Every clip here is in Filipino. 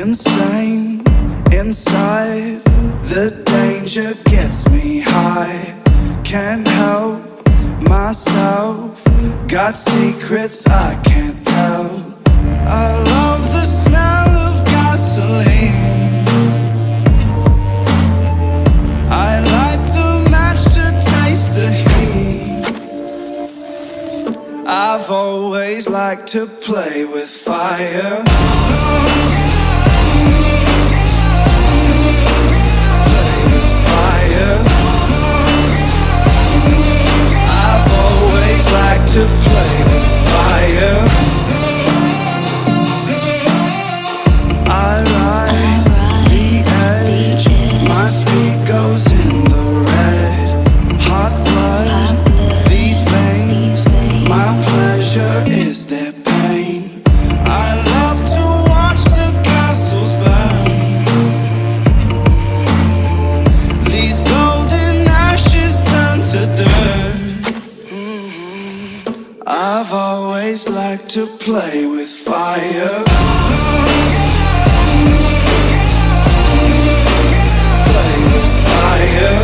insane inside. The danger gets me high. Can't help myself. Got secrets I can't tell. I love the smell of gasoline. I light the match to taste the heat. I've always liked to play with fire. I've always liked to play with fire. I ride the edge. My speed goes in the red. Hot blood, these veins. My pleasure is their pain. I love to watch the castles burn. These golden ashes turn to dirt. I've always liked to play with fire. Play with fire.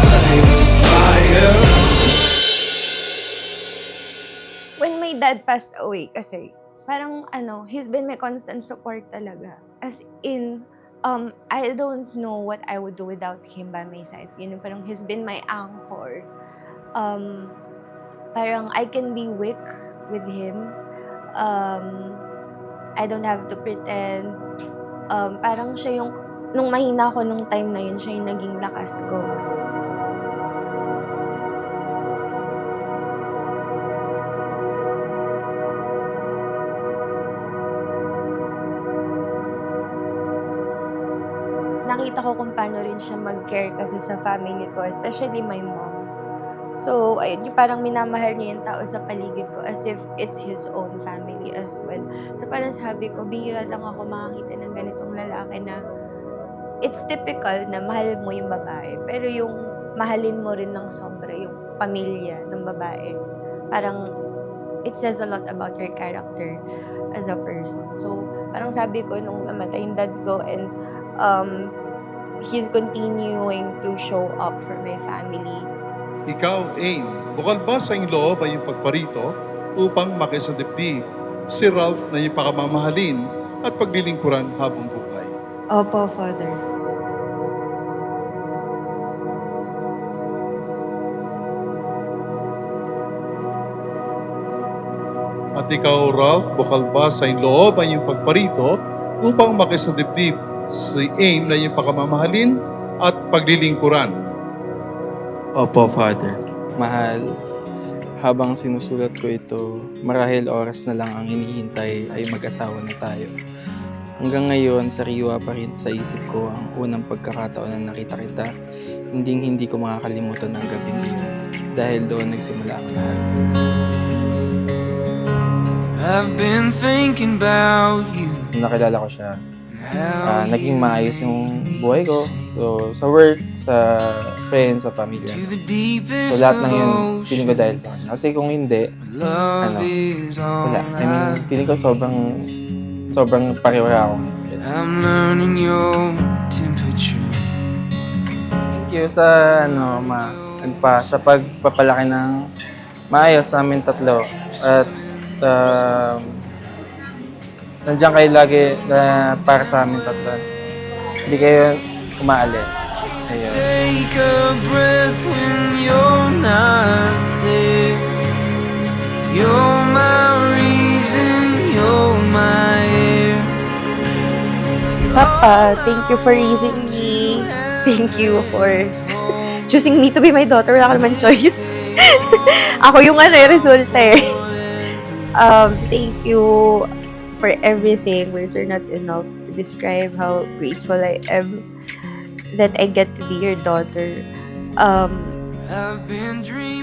Play with fire. When my dad passed away kasi, parang he's been my constant support talaga. As in, I don't know what I would do without him by my side. Yun yung parang he's been my anchor. Parang I can be weak with him. I don't have to pretend. Parang siya yung, nung mahina ako nung time na yun, siya yung naging lakas ko. Nakita ko kung paano rin siya mag-care kasi sa family ko, especially my mom. So, ayun, yung parang minamahal niya yung tao sa paligid ko as if it's his own family as well. So, parang sabi ko, bihira lang ako makakita ng ganitong lalaki na it's typical na mahal mo yung babae, pero yung mahalin mo rin ng sobra yung pamilya ng babae. Parang it says a lot about your character as a person. So, parang sabi ko nung namatay yung dad ko and he's continuing to show up for my family. Ikaw, Aim, bukal ba sa iyong loob ay yung pagparito upang makisandibdib si Ralph na iyong pakamamahalin at paglilingkuran habang buhay? Opo, Father. At ikaw, Ralph, bukal ba sa iyong loob ay yung pagparito upang makisandibdib si Aim na iyong pakamamahalin at paglilingkuran? Opo, Father. Mahal, habang sinusulat ko ito, marahil oras na lang ang hinihintay ay mag-asawa na tayo. Hanggang ngayon, sariwa pa rin sa isip ko ang unang pagkakataon na nakita kita. Hindi ko makakalimutan ang gabing iyon dahil doon nagsimula ang lahat. I've been thinking about you. Nung nakilala ko siya, naging maayos yung buhay ko. So, sa work, sa friends, sa pamilya. So, lahat ng yun, feeling ko dahil sa kanya. Kasi kung hindi, wala. I mean, feeling ko sobrang pariwara ako. I'm learning your temperature. Thank you sa, sa pagpapalaki ng maayos sa amin tatlo. At, nandiyan kayo lagi para sa amin tatlo. Hindi kayo umaalis. Ayun. Take a breath when you're not there. You're my reason, you're my air. Papa, thank you for raising me. Thank you for choosing me to be my daughter. Wala ka naman choice. Ako yung resulta eh. Thank you for everything. Words are not enough to describe how grateful I am that I get to be your daughter.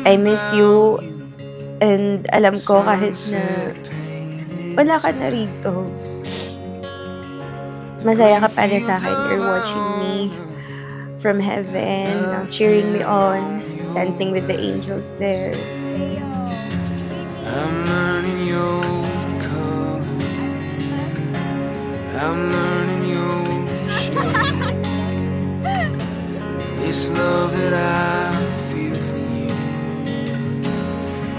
I miss you, and alam ko kahit na wala ka na rito, masaya ka para sa akin. You're watching me from heaven, cheering me on, dancing with the angels there. I'm learning your I'm learning your shame. This love that I feel for you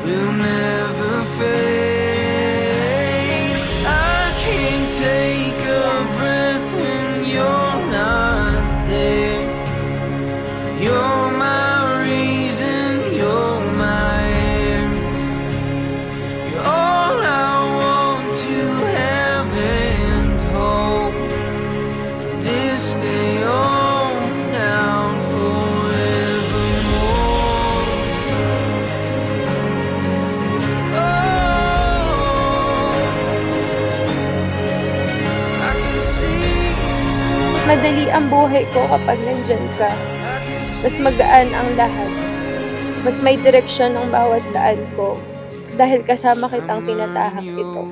will never fade. I can't take a breath when you're not there. You're my reason, you're my air. You're all I want to have and hold. From this day on down forevermore. Oh, I can see you. Madali ang buhay ko kapag nandyan ka. Mas magaan ang lahat. Mas may direksyon ang bawat daan ko dahil kasama kitang tinatahak ito.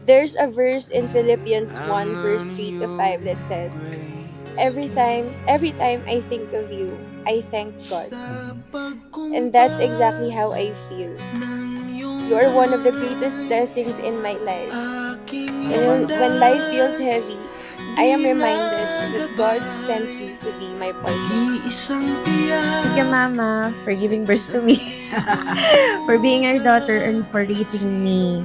There's a verse in Philippians 1 verse 3 to 5 that says, every time I think of you, I thank God. And that's exactly how I feel. You are one of the greatest blessings in my life. And when life feels heavy, I am reminded that God sent you to be my partner. Thank you, Mama, for giving birth to me, for being your daughter, and for raising me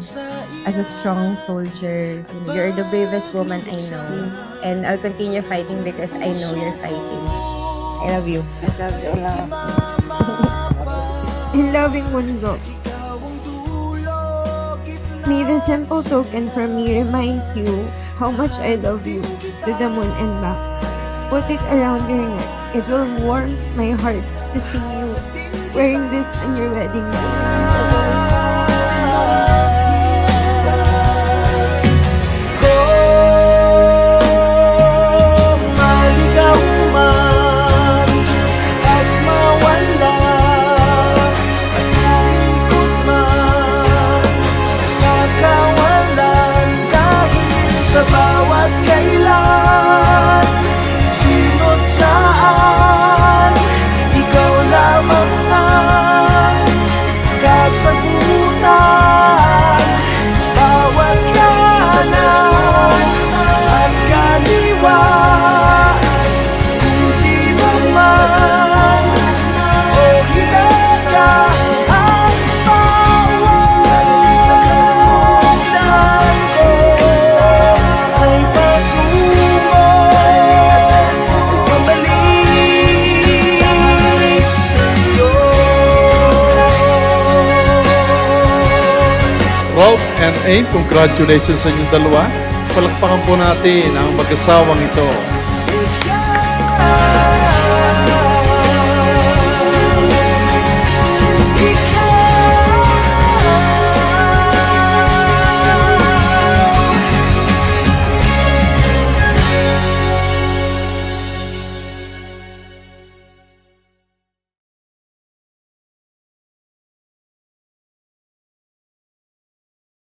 as a strong soldier. You're the bravest woman I know, and I'll continue fighting because I know you're fighting. I love you. I love you, love. In loving Bunso, may the simple token from me reminds you how much I love you to the moon and back. Put it around your neck. It will warm my heart to see you wearing this on your wedding day. Maligaw man at mawala, at umikot man sa kawalan, dahil sa bawat kailan, sino't saan, ikaw lamang ang kasagutan. Bawat kanan at kaliwa, buti naman o hinala, ang pawalan ko ay patungo, pabalik sa'yo. Ralph and Aim, congratulations sa inyong dalawa. Palakpakan po natin ang mag-asawang ito. Ikaw